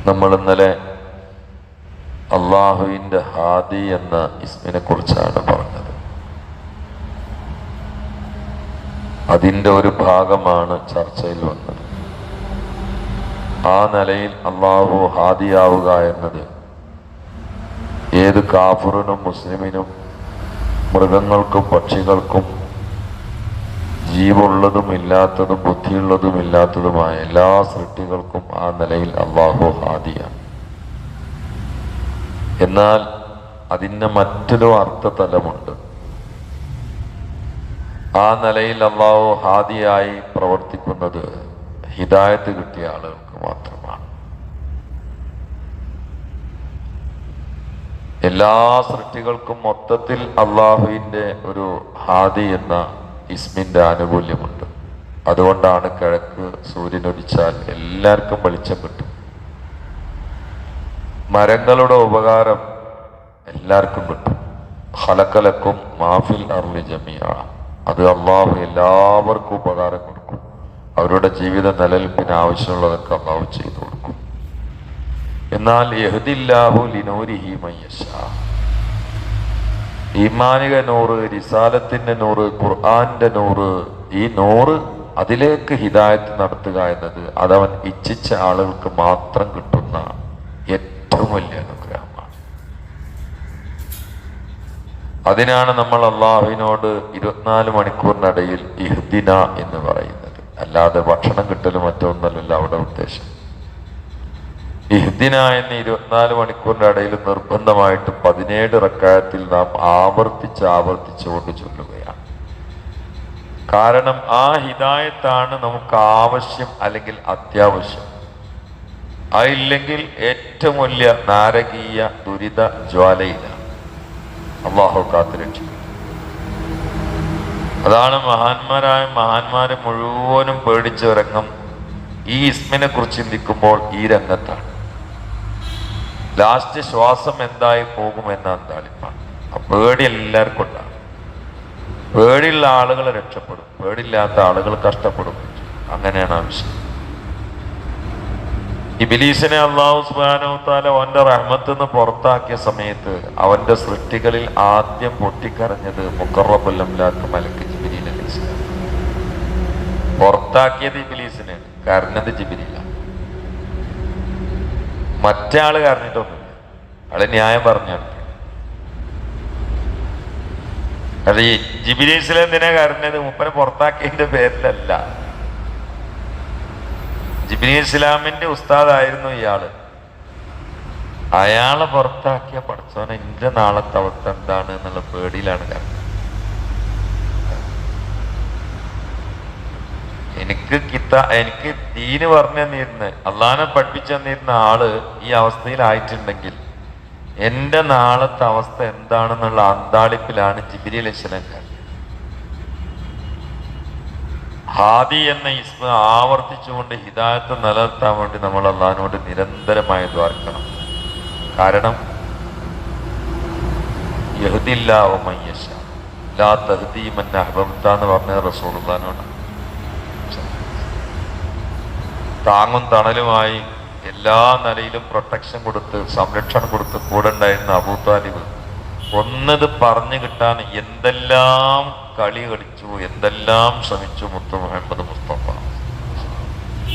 നമ്മൾ ഇന്നലെ അള്ളാഹുവിൻ്റെ ഹാദി എന്ന ഇസ്മിനെ കുറിച്ചാണ് പറഞ്ഞത്. അതിൻ്റെ ഒരു ഭാഗമാണ് ചർച്ചയിൽ വന്നത്. ആ നിലയിൽ അള്ളാഹു ഹാദിയാവുക എന്നത് ഏത് കാഫിറിനും മുസ്ലിമിനും മൃഗങ്ങൾക്കും പക്ഷികൾക്കും ജീവുള്ളതും ഇല്ലാത്തതും ബുദ്ധിയുള്ളതും ഇല്ലാത്തതുമായ എല്ലാ സൃഷ്ടികൾക്കും ആ നിലയിൽ അള്ളാഹു ഹാദിയാണ്. എന്നാൽ അതിന് മറ്റൊരു അർത്ഥതലമുണ്ട്. ആ നിലയിൽ അള്ളാഹു ഹാദിയായി പ്രവർത്തിക്കുന്നത് ഹിദായത്ത് കിട്ടിയ ആളുകൾക്ക് മാത്രമാണ്. എല്ലാ സൃഷ്ടികൾക്കും മൊത്തത്തിൽ അള്ളാഹുവിൻ്റെ ഒരു ഹാദി എന്ന ഇസ്മിൻ്റെ ആനുകൂല്യമുണ്ട്. അതുകൊണ്ടാണ് കിഴക്ക് സൂര്യനൊടിച്ചാൽ എല്ലാവർക്കും വെളിച്ചം കിട്ടും. മരങ്ങളുടെ ഉപകാരം എല്ലാവർക്കും കിട്ടും. ഖലഖലക്കും മാഫിൽ അർളി ജമിഅ, അത് അള്ളാഹു എല്ലാവർക്കും ഉപകാരം കൊടുക്കും. അവരുടെ ജീവിത നിലനിൽപ്പിന് ആവശ്യമുള്ളതൊക്കെ അള്ളാഹു ചെയ്തു കൊടുക്കും. എന്നാൽ യഹ്ദില്ലാഹു ലിനൂരിഹി മയ്യശാ, ഈമാനിക നൂറ്, റിസാലത്തിന്റെ നൂറ്, ഖുർആന്റെ നൂറ്, ഈ നൂറ് അതിലേക്ക് ഹിദായത്ത് നടത്തുക എന്നത് അതവൻ ഇച്ഛിച്ച ആളുകൾക്ക് മാത്രം കിട്ടുന്ന ഏറ്റവും വലിയ അനുഗ്രഹമാണ്. അതിനാണ് നമ്മൾ അള്ളാഹുവിനോട് 24 മണിക്കൂറിനിടയിൽ ഇഹ്ദിന എന്ന് പറയുന്നത്. അല്ലാതെ ഭക്ഷണം കിട്ടലും മറ്റൊന്നല്ലല്ലോ അവിടെ ഉദ്ദേശം. ഇഹ്ദിന എന്ന് 24 മണിക്കൂറിന്റെ ഇടയിൽ നിർബന്ധമായിട്ട് 17 റക്അത്തിൽ നാം ആവർത്തിച്ചുകൊണ്ട് ചൊല്ലുകയാണ്. കാരണം ആ ഹിദായത്താണ് നമുക്ക് ആവശ്യം, അല്ലെങ്കിൽ അത്യാവശ്യം. അതില്ലെങ്കിൽ ഏറ്റവും വലിയ നാരകീയ ദുരിത ജ്വാലയിലാണ്. അള്ളാഹു കാത്തുരക്ഷിക്കും. അതാണ് മഹാന്മാരെ മുഴുവനും പേടിച്ച രംഗം ഈ ഇസ്മിനെ കുറിച്ച് ചിന്തിക്കുമ്പോൾ ഈ രംഗത്താണ്. ലാസ്റ്റ് ശ്വാസം എന്തായി പോകുമെന്ന അന്താളിപ്പാണ്. ആ പേടി എല്ലാവർക്കും ഉണ്ടാകും. പേടിയുള്ള ആളുകൾ രക്ഷപ്പെടും, പേടിയില്ലാത്ത ആളുകൾ കഷ്ടപ്പെടും. അങ്ങനെയാണ് ആവശ്യം. ഇബ്ലീസിനെ അല്ലാഹു സുബ്ഹാനഹു വ തആല അവന്റെ റഹ്മത്ത് നിന്ന് പുറത്താക്കിയ സമയത്ത് അവന്റെ സൃഷ്ടികളിൽ ആദ്യം പൊട്ടിക്കരഞ്ഞത് മുഖറബുൽ അംലാക്ക് മലക്ക് ജിബ്രീൽ അലൈഹിസ്സലാം. പുറത്താക്കിയത് ഇബ്ലീസിനെ, കരഞ്ഞത് ജിബ്രീലാണ്. മറ്റേ ആള് കരഞ്ഞിട്ടൊന്നുമില്ല. ആള് ന്യായം പറഞ്ഞാണ്. അത് ഈ ജിബ്രീൽ എന്തിനാ കരഞ്ഞത്? മൂപ്പനെ പുറത്താക്കിയതിന്റെ പേരിലല്ല. ജിബ്രീൽ ഇസ്ലാമിന്റെ ഉസ്താദായിരുന്നു ഇയാള്. അയാളെ പുറത്താക്കിയ പടച്ചോനെ എന്റെ നാളത്തെ അവസ്ഥ എന്താണ് എന്നുള്ള പേടിയിലാണ് കാരണം. എനിക്ക് ദീന് പറഞ്ഞു തന്നിരുന്ന, അള്ളാനെ പഠിപ്പിച്ചു തന്നിരുന്ന ആള് ഈ അവസ്ഥയിലായിട്ടുണ്ടെങ്കിൽ എന്റെ നാളത്തെ അവസ്ഥ എന്താണെന്നുള്ള അന്താളിപ്പിലാണ് ജിബ്രീൽ അലൈഹിസ്സലാം. ഹാദി എന്ന ഇസ്മ ആവർത്തിച്ചുകൊണ്ട് ഹിദായത്ത് നിലനിർത്താൻ വേണ്ടി നമ്മൾ അള്ളാഹിനോട് നിരന്തരമായി ദ്വാർക്കണം. കാരണം യഹ്ദില്ലാഹു മയ്യശാ ലാ തഹ്ദീ മൻ അഹ്ബബ്ത എന്ന് പറഞ്ഞ റസൂലുള്ളാഹിനോട് താങ്ങും തണലുമായി എല്ലാ നിലയിലും പ്രൊട്ടക്ഷൻ കൊടുത്ത് സംരക്ഷണം കൊടുത്ത് കൂടെ ഉണ്ടായിരുന്ന അബൂ താലിബ് ഒന്നത് പറഞ്ഞു കിട്ടാൻ എന്തെല്ലാം കളി കളിച്ചു, എന്തെല്ലാം ശ്രമിച്ചു മുത്തു മുഹമ്മദ് മുസ്തഫ.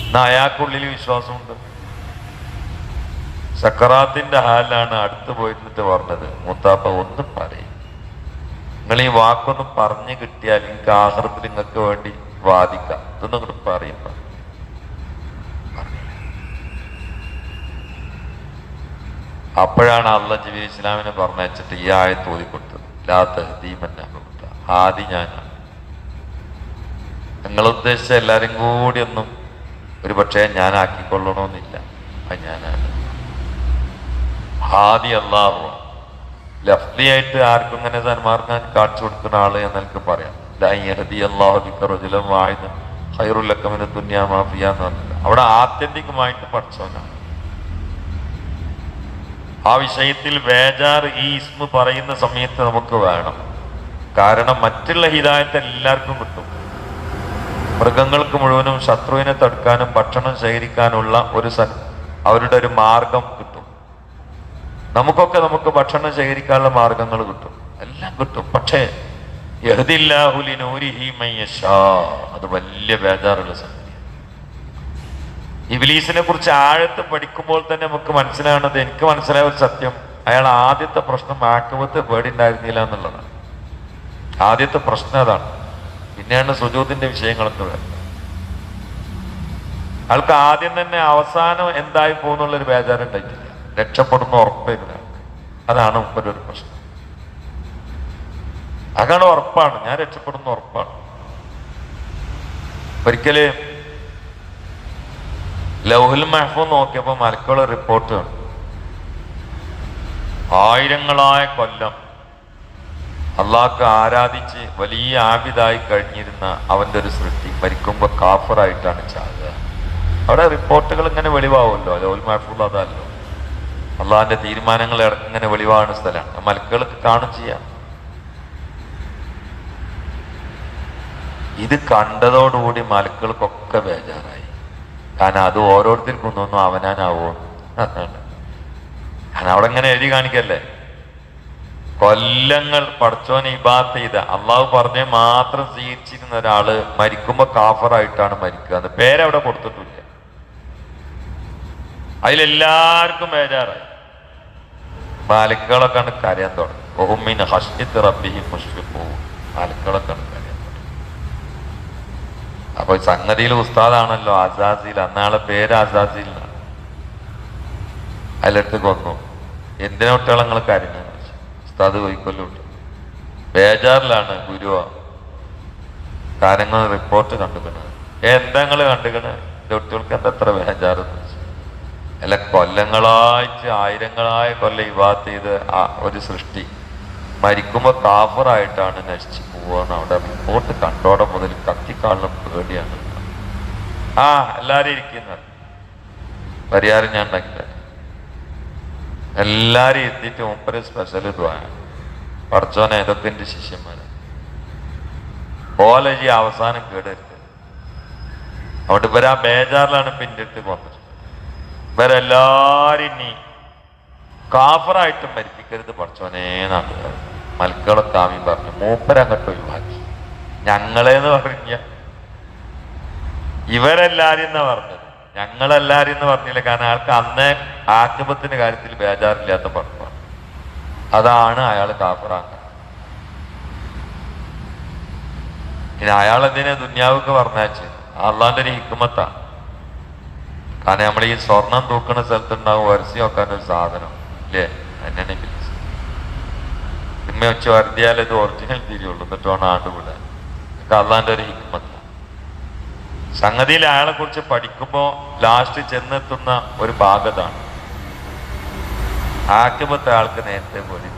എന്നാ അയാൾക്കുള്ളിൽ വിശ്വാസമുണ്ട്. സക്കറാത്തിന്റെ ഹാലാണ് അടുത്ത് പോയിരുന്നിട്ട് പറഞ്ഞത്, മൂത്താപ്പ ഒന്ന് പറയും, നിങ്ങൾ ഈ വാക്കൊന്നും പറഞ്ഞു കിട്ടിയാൽ എനിക്ക് ആഖിറത്തിൽ നിങ്ങൾക്ക് വേണ്ടി വാദിക്കാം, ഇതൊന്നും ഇങ്ങോട്ട് പറയുമ്പ. അപ്പോഴാണ് അള്ളാഹ് ജിബ്രീൽ ഇസ്ലാമിനെ പറഞ്ഞയച്ചിട്ട് ഈ ആയത്ത് ഓതിക്കൊടുത്തത്. ലാ തഹ്ദീ മൻ അഹ്ബബ്ത, ഹാദി ഞാനാണ്. നിങ്ങൾ ഉദ്ദേശിച്ച എല്ലാരും കൂടി ഒന്നും ഒരു പക്ഷേ ഞാനാക്കിക്കൊള്ളണമെന്നില്ല, അത് ഞാനാണ്. ഹാദി അല്ലാഹു. ലഫ്ലിയായിട്ട് ആർക്കും ഇങ്ങനെ സന്മാർഗം കാണിച്ചു കൊടുക്കുന്ന ആള് എന്നൊക്കെ പറയാം. ലാ യഹ്ദി അല്ലാഹു ബിക റജുലൻ വാഹിദൻ ഖൈറുൽ ലക മിന ദുനിയാ മാ ഫിഹാ എന്ന് പറഞ്ഞില്ല. അവിടെ ആത്യന്തികമായിട്ട് പഠിച്ചവനാണ്. ആ വിഷയത്തിൽ ബേജാർ ഈ ഇസ്മ പറയുന്ന സമയത്ത് നമുക്ക് വേണം. കാരണം മറ്റുള്ള ഹിദായത്ത് എല്ലാവർക്കും കിട്ടും. മൃഗങ്ങൾക്ക് മുഴുവനും ശത്രുവിനെ തടുക്കാനും ഭക്ഷണം ശേഖരിക്കാനുള്ള ഒരു അവരുടെ ഒരു മാർഗം കിട്ടും. നമുക്കൊക്കെ നമുക്ക് ഭക്ഷണം ശേഖരിക്കാനുള്ള മാർഗങ്ങൾ കിട്ടും, എല്ലാം കിട്ടും. പക്ഷേ യഹ്ദില്ലാഹു ലിനൂരിഹി മൻ യശാ, അത് വലിയ ബേജാറുള്ള സംഗതി. ഇബ്ലീസിനെ കുറിച്ച് ആഴത്ത് പഠിക്കുമ്പോൾ തന്നെ നമുക്ക് മനസ്സിലാവുന്നത്, എനിക്ക് മനസ്സിലായ ഒരു സത്യം, അയാൾ ആദ്യത്തെ പ്രശ്നം ആക്കവത്ത് പേടിണ്ടായിരുന്നില്ല എന്നുള്ളതാണ്. ആദ്യത്തെ പ്രശ്നം അതാണ്. പിന്നെയാണ് സുജൂദിന്റെ വിഷയങ്ങളൊക്കെ വരുന്നത്. ആൾക്ക് ആദ്യം തന്നെ അവസാനം എന്തായി പോകുന്നുള്ളൊരു ബേജാറുണ്ടായിട്ടില്ല, രക്ഷപ്പെടുന്ന ഉറപ്പായിരുന്നു ആൾക്ക്. അതാണ് ഒരു പ്രശ്നം. അതാണ് ഉറപ്പാണ്, ഞാൻ രക്ഷപ്പെടുന്ന ഉറപ്പാണ്. ഒരിക്കല് ലൗഹുൽ മഹ്ഫൂസ് നോക്കിയപ്പോ മലക്കുകളുടെ റിപ്പോർട്ട് കണ്ടു. ആയിരങ്ങളായ കൊല്ലം അള്ളാഹ്ക്ക് ആരാധിച്ച് വലിയ ആബിദായി കഴിഞ്ഞിരുന്ന അവന്റെ ഒരു സൃഷ്ടി മരിക്കുമ്പോ കാഫറായിട്ടാണ് ചാകുക. അവിടെ റിപ്പോർട്ടുകൾ ഇങ്ങനെ വെളിവാവുമല്ലോ. ലൗഹുൽ മഹ്ഫൂസ് അതല്ലോ, അള്ളാഹിന്റെ തീരുമാനങ്ങൾ ഇങ്ങനെ വെളിവാകുന്ന സ്ഥലമാണ്. മലക്കുകൾക്ക് കാണും ചെയ്യാം. ഇത് കണ്ടതോടുകൂടി മലക്കുകൾക്കൊക്കെ ബേജാറായി. കാരണം അത് ഓരോരുത്തർക്കും തോന്നും അവനാനാവോ. കാരണം അവിടെ ഇങ്ങനെ എഴുതി കാണിക്കല്ലേ, കൊല്ലങ്ങൾ പടച്ചോനെ ഇബാദത്ത് ചെയ്ത അള്ളാഹു പറഞ്ഞ മാത്രം സ്വീകരിച്ചിരുന്ന ഒരാള് മരിക്കുമ്പോ കാഫറായിട്ടാണ് മരിക്കുക എന്ന് പേരവിടെ കൊടുത്തിട്ടില്ല. അതിലെല്ലാവർക്കും ബേജാറായി. മാലിക്കുകളൊക്കെ കരയാൻ തുടങ്ങി. ഒഹുമ്മിൻ ഹഷ്യത്ത് റബ്ബിഹിം മുശ്ഫിഖൂൻ, മാലിക്കുകളൊക്കെ കരയാൻ തുടങ്ങി. അപ്പൊ സംഗതിയിൽ ഉസ്താദാണല്ലോ അസാസിൽ, അന്നാളെ പേര് അസാസിലാണ്. അതിലെടുത്ത് കൊന്നു. എന്തിനാ കുട്ടികളെ നിങ്ങൾ കരഞ്ഞു? ഉസ്താദ് പോയിക്കൊല്ലോട്ട് ബേജാറിലാണ്. ഗുരുവാ കാര്യങ്ങൾ റിപ്പോർട്ട് കണ്ടുകണത്. എന്താ നിങ്ങൾ കണ്ടുകണ്? എന്റെ കുട്ടികൾക്ക് എന്താ എത്ര ബേജാറെന്ന് വെച്ചു. അല്ല, കൊല്ലങ്ങളായിട്ട് ആയിരങ്ങളായ കൊല്ലം ഇബാദത്ത് ചെയ്ത് ഒരു സൃഷ്ടി മരിക്കുമ്പോ കാഫറായിട്ടാണ് നശിച്ചു പോവാന്ന് അവിടെ റിപ്പോർട്ട് കണ്ടോടെ മുതൽ കത്തിക്കാളും പേടിയാണ്. എല്ലാരും ഇരിക്കുന്നത് പരിഹാരം ഞാൻ ഉണ്ടാക്കില്ല. എല്ലാരും എത്തിയിട്ട് മുമ്പ് സ്പെഷ്യൽ ഇതുവാണ്. പഠിച്ചോനെ ഇതൊക്കെ എന്റെ ശിഷ്യന്മാര് കോളേജ് അവസാനം കേടരുത്. അതുകൊണ്ട് ഇവരാ ബേജാറിലാണ് പിന്നിട്ട് കൊന്നത്. ഇവരെല്ലാരും ഇനി കാഫറായിട്ടും മരിപ്പിക്കരുത് പഠിച്ചോനെ നാട്ടുകാർ. മൽക്കളെ കാമ്യം പറഞ്ഞു. മൂപ്പരങ്ങോട്ട് ഒഴിവാക്കി. ഞങ്ങളെന്ന് പറഞ്ഞ ഇവരെല്ലാരും എന്നാ പറഞ്ഞത്, ഞങ്ങളെല്ലാരും എന്ന് പറഞ്ഞില്ല. കാരണം അയാൾക്ക് അന്നേ ആക്ഷേപത്തിന്റെ കാര്യത്തിൽ ബേജാറില്ലാത്ത പഠിപ്പാണ്. അതാണ് അയാൾ കാഫറാക്ക. ഇനി അയാളെന്തിനെ ദുന്യാവൊക്കെ പറഞ്ഞാച്ച് അള്ളാന്റെ ഒരു ഹിക്മത്താണ്. കാരണം നമ്മൾ ഈ സ്വർണം തൂക്കുന്ന സ്ഥലത്തുണ്ടാവും വരസി വെക്കാൻ ഒരു സാധനം ഇല്ലേ, എന്നെ വിളിച്ചു ഉമ്മ വെച്ച് വരുത്തിയാൽ ഇത് ഒറിജിനൽ തിരിയുള്ളൂ. എന്നിട്ട് വേണം ആണ്ടുവിടാൻ. അള്ളാന്റെ ഒരു ഹിക്മത്താണ്. സംഗതിയിൽ അയാളെ കുറിച്ച് പഠിക്കുമ്പോ ലാസ്റ്റ് ചെന്നെത്തുന്ന ഒരു ഭാഗത്താണ് ആക്കിബത്ത് ആൾക്ക് നേരത്തെ പോയി.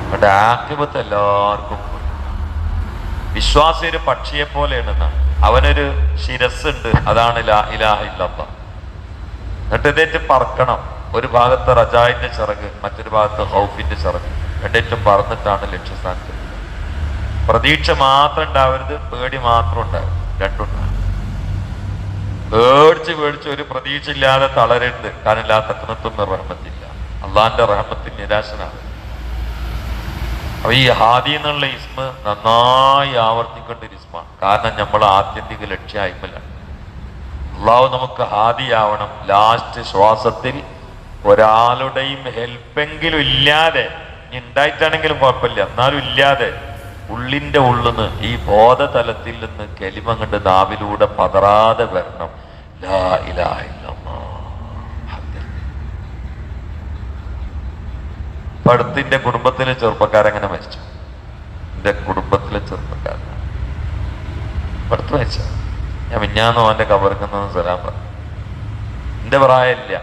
അവിടെ ആക്കിബത്ത് എല്ലാവർക്കും വിശ്വാസി ഒരു പക്ഷിയെ പോലെയാണെന്നാണ്. അവനൊരു ശിരസ്സുണ്ട്, അതാണ് ലാ ഇലാഹ ഇല്ലല്ലാഹ്. എന്നിട്ട് ഇതേറ്റ് പറക്കണം. ഒരു ഭാഗത്ത് റജായിന്റെ ചിറക്, മറ്റൊരു ഭാഗത്ത് ഹൗഫിന്റെ ചിറക്, രണ്ടേറ്റും പറന്നിട്ടാണ് ലക്ഷ്യസ്ഥാനത്ത്. പ്രതീക്ഷ മാത്രം ഉണ്ടാവരുത്, പേടി മാത്രം ഉണ്ടാവരുത്, രണ്ടുണ്ടാവും. പേടിച്ച് ഒരു പ്രതീക്ഷ ഇല്ലാതെ തളരരുത്. കാരണം ലാ തഖ്നത്തും മിർ റഹ്മത്തില്ല, അള്ളാന്റെ റഹ്മത്തിൽ നിരാശനാണ്. അപ്പൊ ഈ ഹാദി എന്നുള്ള ഇസ്മ നന്നായി ആവർത്തിക്കേണ്ട ഒരു ഇസ്മാണ്. കാരണം നമ്മൾ ആത്യന്തിക ലക്ഷ്യം അയിമലാണ്. അള്ളാഹു നമുക്ക് ഹാദിയാവണം. ലാസ്റ്റ് ശ്വാസത്തിൽ ഒരാളുടെയും ഹെൽപ്പെങ്കിലും ഇല്ലാതെ, ഉണ്ടായിട്ടാണെങ്കിലും കുഴപ്പമില്ല, എന്നാലും ഇല്ലാതെ ഉള്ളിന്റെ ഉള്ളിന്ന് ഈ ബോധതലത്തിൽ നിന്ന് കെലിമ കണ്ട് നാവിലൂടെ പതറാതെ വരണം. ലാ ഇലാഹ ഇല്ലല്ലാഹ്. അടുത്തിന്റെ കുടുംബത്തിലെ ചെറുപ്പക്കാരെങ്ങനെ മരിച്ചു? എന്റെ കുടുംബത്തിലെ ചെറുപ്പക്കാരൻ അടുത്ത് മരിച്ച. ഞാൻ മിഞ്ഞാന്ന് അവന്റെ കബറിക്കുന്ന സലാം പറഞ്ഞു. എന്റെ പ്രായമില്ല,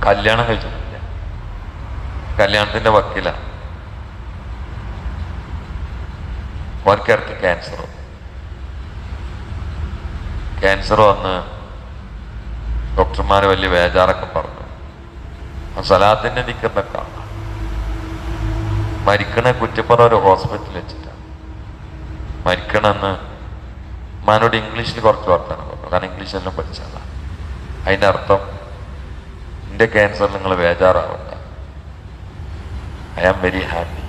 കല്യാണം കഴിച്ചിട്ടില്ല, കല്യാണത്തിന്റെ വക്കീല. ഓർക്കിടക്ക് ക്യാൻസർ വന്ന് ഡോക്ടർമാര് വലിയ ബേജാറൊക്കെ പറഞ്ഞു. സലാത്തിന്റെ നിൽക്കുന്നൊക്കെ മരിക്കണ കുറ്റിപ്പുറം ഒരു ഹോസ്പിറ്റലിൽ വെച്ചിട്ടാണ് മരിക്കണമെന്ന് മാനോട് ഇംഗ്ലീഷിൽ കുറച്ച് വർത്താനം പറഞ്ഞു. കാരണം ഇംഗ്ലീഷെല്ലാം പഠിച്ചതാണ്. അതിൻ്റെ അർത്ഥം എൻ്റെ ക്യാൻസർ നിങ്ങൾ ബേജാറാവണ്ട, ഐ ആം വെരി ഹാപ്പി.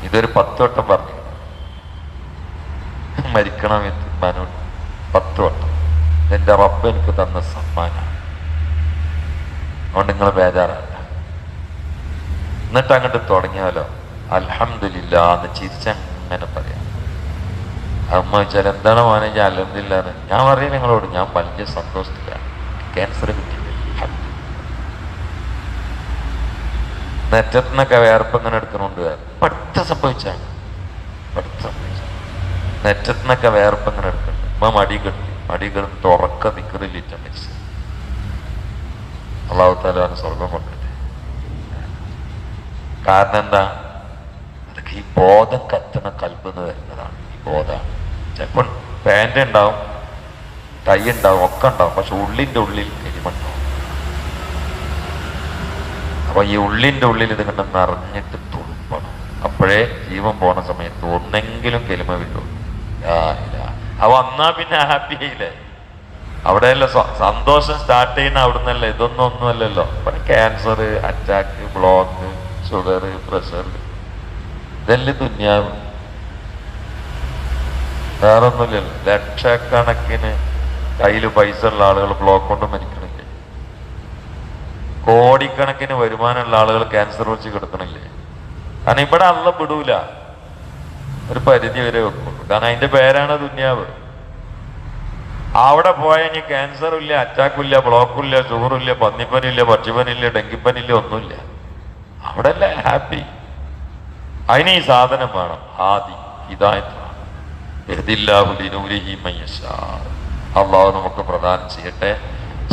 ഇതൊരു 10 വട്ടം പറഞ്ഞു മരിക്കണം മനോട്, 10 വട്ടം. എൻ്റെ റബ്ബ് എനിക്ക് തന്ന സമ്മാനമാണ്, അതുകൊണ്ട് നിങ്ങൾ ബേജാറാവണ്ട. എന്നിട്ട് അങ്ങോട്ട് തുടങ്ങിയാലോ അൽഹംദുലില്ലാ എന്ന് ചിരിച്ചങ്ങനെ പറയാം. അമ്മ വെച്ചാൽ എന്താണ് മോനെ ഞാൻ അൽഹംദുലില്ലാന്ന്? ഞാൻ പറയും നിങ്ങളോട്, ഞാൻ വലിയ സന്തോഷത്തിലാണ്, ക്യാൻസർ കിട്ടിയില്ല. നെറ്റത്തുനിന്നൊക്കെ വേർപ്പ് ഇങ്ങനെ എടുക്കണോണ്ട് പഠിത്തം സംഭവിച്ചാണ്, നെറ്റത്തുനിന്നൊക്കെ വേർപ്പ് ഇങ്ങനെ എടുക്കുന്നുണ്ട്. ഇമ്മ മടി കിടന്നിട്ട് ഉറക്ക നിക്കറിലിറ്റ മരിച്ചു. അള്ളാഹു തആല സ്വർഗം കൊണ്ടിട്ട്. കാരണം എന്താ? അതൊക്കെ ഈ ബോധം കത്തണ കൽബെന്ന് വരുന്നതാണ്. ഈ ബോധമാണ്. ചിലപ്പോൾ പാൻറ് ഉണ്ടാവും, ടൈ ഉണ്ടാവും, ഒക്കെ ഉണ്ടാവും, പക്ഷെ ഉള്ളിൻ്റെ ഉള്ളിൽ എരിമുണ്ടാവും. അപ്പൊ ഈ ഉള്ളിൻ്റെ ഉള്ളിൽ ഇത് കണ്ട് നിറഞ്ഞിട്ട് തുളുപ്പണം. അപ്പോഴേ ജീവൻ പോണ സമയത്ത് ഒന്നെങ്കിലും കെലിമ വിട്ടു. അവ വന്നാ പിന്നെ ഹാപ്പി ആയില്ലേ? അവിടെയല്ല സന്തോഷം സ്റ്റാർട്ട് ചെയ്യുന്ന അവിടുന്നല്ലേ. ഇതൊന്നും ഒന്നുമല്ലല്ലോ. Cancer, attack, block, sugar, pressure, ഇതെല്ലാം ദുന്യാവ്, വേറെ ഒന്നുമില്ലല്ലോ. ലക്ഷക്കണക്കിന് കയ്യിൽ പൈസ ഉള്ള ആളുകൾ ബ്ലോക്ക് കൊണ്ട് മരിക്കണില്ലേ? കോടിക്കണക്കിന് വരുമാനമുള്ള ആളുകൾ ക്യാൻസർ വെച്ച് കിടക്കണില്ലേ? കാരണം ഇവിടെ അള്ള വിടൂല, ഒരു പരിധി വരെ വെക്കുള്ളൂ. കാരണം അതിന്റെ പേരാണ് ദുന്യാവ്. അവിടെ പോയാൽ ഇനി ക്യാൻസറും ഇല്ല, അറ്റാക്കും ഇല്ല, ബ്ലോക്കും ഇല്ല, ഷുഗറും ഇല്ല, പന്നിപ്പനില്ല, പക്ഷിപ്പനില്ല, ഡെങ്കിപ്പനില്ല, ഒന്നുമില്ല. അവിടെ അല്ലേ ഹാപ്പി. അതിന് ഈ സാധനം വേണം, ആദി ഹിദായത്ത് വേണം. ഇഹ്ദില്ലാഹു ലിനൂരിഹി മൻ യശാ. അല്ലാഹു നമുക്ക് പ്രദാനം ചെയ്യട്ടെ.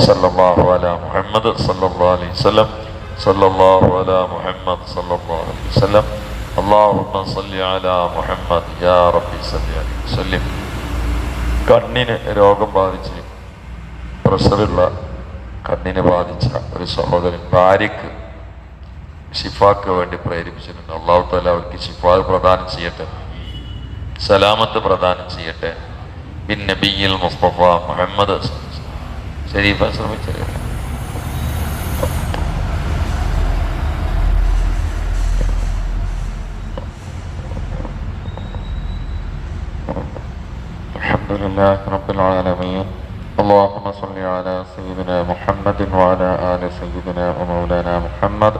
സല്ലല്ലാഹു അലാ മുഹമ്മദ് സല്ലല്ലാഹു അലൈഹി വസല്ലം, സല്ലല്ലാഹു അലാ മുഹമ്മദ് സല്ലല്ലാഹു അലൈഹി വസല്ലം. അല്ലാഹുമ്മ സല്ലി അലാ മുഹമ്മദ് യാ റബ്ബി സല്ലി അലൈഹി വസല്ലം. കണ്ണിന് രോഗം ബാധിച്ച്, പ്രഷറുള്ള കണ്ണിന് ബാധിച്ച ഒരു സഹോദരൻ ഭാര്യക്ക് ഷിഫാക്ക് വേണ്ടി പ്രേരിപ്പിച്ചിട്ടുണ്ട്. അല്ലാഹു തആല അവർക്ക് ഷിഫാ പ്രദാനം ചെയ്യട്ടെ, സലാമത്ത് പ്രദാനം ചെയ്യട്ടെ. ബിൻ നബിയിൽ മുസ്തഫ മുഹമ്മദ് ശരീഫ ശ്രമിച്ചത്. അൽഹംദുലില്ലാഹി റബ്ബിൽ ആലമീൻ. اللهم صل على سيدنا محمد وعلى آل سيدنا ومولانا محمد.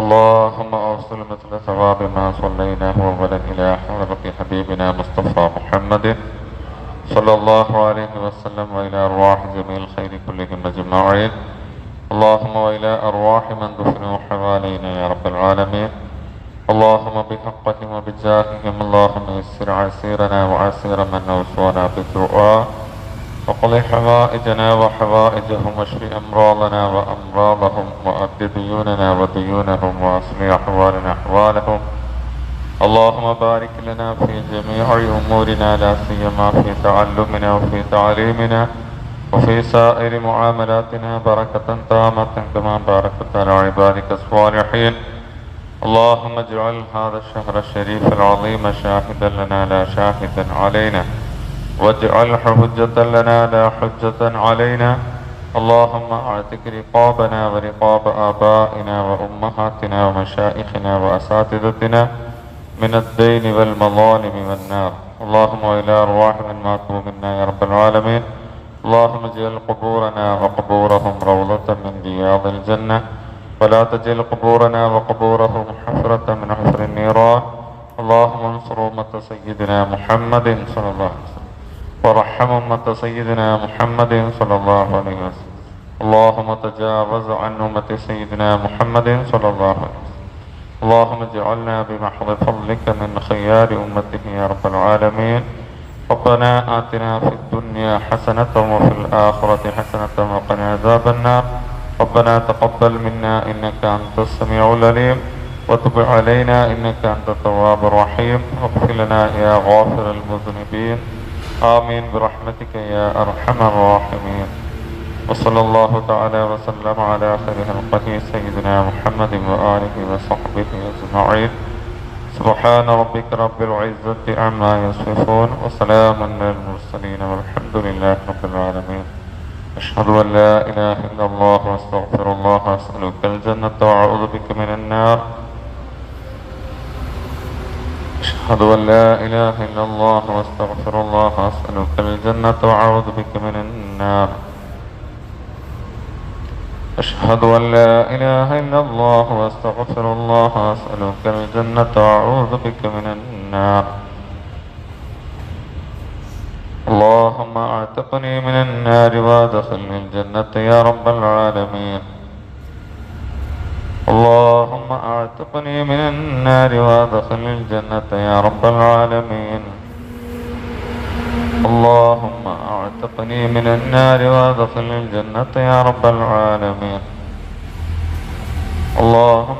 اللهم أوصل مثل ثواب ما صليناه أولا إلى حضرة حبيبنا مصطفى محمد صلى الله عليه وسلم وإلى أرواح جميع الخير كلهم أجمعين. اللهم وإلى أرواح من دفنوا حوالينا يا رب العالمين. اللهم بحقهم وبجاههم اللهم يسر عسيرنا وعسير من أوصانا بالدعاء، وقض حوائجنا وحوائجهم، واشف أمراضنا وأمراضهم، وأد ديوننا وديونهم، وأصلح أحوالنا أحوالهم. اللهم بارك لنا في جميع أمورنا، لا سيما في تعلمنا وفي تعليمنا وفي سائر معاملاتنا بركة تامة كما باركت على عبادك الصالحين. اللهم اجعل هذا الشهر الشريف العظيم شاهدا لنا لا شاهدا علينا، واجعله حجة لنا لا حجة علينا. اللهم اعتق رقابنا ورقاب آبائنا وأمهاتنا ومشائخنا وأساتذتنا من الدين والمظالم والنار. اللهم وإلى أرواح من ماتوا منا يا رب العالمين. اللهم اجعل قبورنا وقبورهم روضة من رياض الجنة، ولا تجعل قبورنا وقبورهم حفرة من حفر النيران. اللهم انصر أمة سيدنا محمد صلى الله عليه وسلم، ورحم أمة سيدنا محمد صلى الله عليه وسلم. اللهم تجاوز عن أمة سيدنا محمد صلى الله عليه وسلم. اللهم اجعلنا بمحض فضلك من خيار أمته يا رب العالمين. ربنا آتنا في الدنيا حسنة وفي الآخرة حسنة وقنا عذاب النار. ربنا تقبل منا إنك أنت السميع العليم، وتب علينا إنك أنت التواب الرحيم، واغفر لنا يا غافر المذنبين. آمين برحمتك يا أرحم الراحمين. وصلى الله تعالى وسلم على خير خلقه سيدنا محمد وآله وصحبه أجمعين. سبحان ربك رب العزة عما يصفون وسلام على المرسلين والحمد لله رب العالمين. أشهد أن لا إله إلا الله وأستغفر الله وأسألك الجنة وأعوذ بك من النار. أشهد أن لا إله إلا الله وأستغفر الله وأسألك الجنة وأعوذ بك من النار. أشهد أن لا إله إلا الله وأستغفر الله وأسألك الجنة وأعوذ بك من النار. اللهم أعتقني من النار وأدخلني الجنة يا رب العالمين. اللهم أعتقني من النار وأدخلني الجنة يا رب العالمين. اللهم أعتقني من النار وأدخلني الجنة يا رب العالمين. اللهم